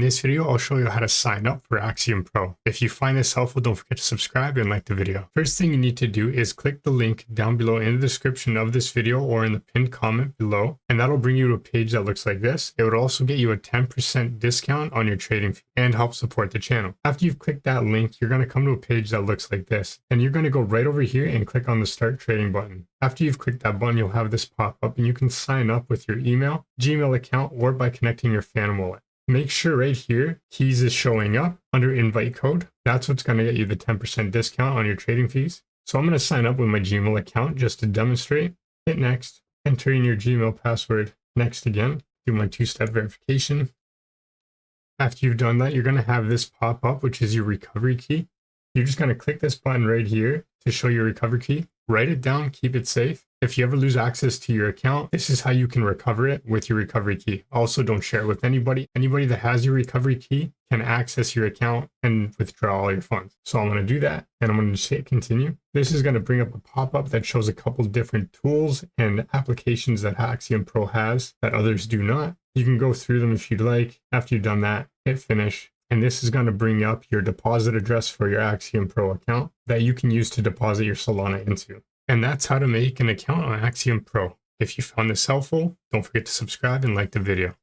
this video, I'll show you how to sign up for Axiom Pro. If you find this helpful, don't forget to subscribe and like the video. First thing you need to do is click the link down below in the description of this video or in the pinned comment below, and that'll bring you to a page that looks like this. It would also get you a 10% discount on your trading fee and help support the channel. After you've clicked that link, you're going to come to a page that looks like this, and you're going to go right over here and click on the Start Trading button. After you've clicked that button, you'll have this pop up, and you can sign up with your email, Gmail account, or by connecting your Phantom wallet. Make sure right here, keys is showing up under invite code. That's what's going to get you the 10% discount on your trading fees. So I'm going to sign up with my Gmail account just to demonstrate. Hit next, enter in your Gmail password. Next again, do my two-step verification. After you've done that, you're going to have this pop up, which is your recovery key. You're just going to click this button right here to show your recovery key. Write it down, keep it safe. If you ever lose access to your account, this is how you can recover it with your recovery key. Also, don't share it with anybody. Anybody that has your recovery key can access your account and withdraw all your funds. So I'm going to do that, and I'm going to just hit continue. This is going to bring up a pop-up that shows a couple different tools and applications that Axiom Pro has that others do not. You can go through them if you'd like. After you've done that, hit finish. And this is going to bring up your deposit address for your Axiom Pro account that you can use to deposit your Solana into. And that's how to make an account on Axiom Pro. If you found this helpful, don't forget to subscribe and like the video.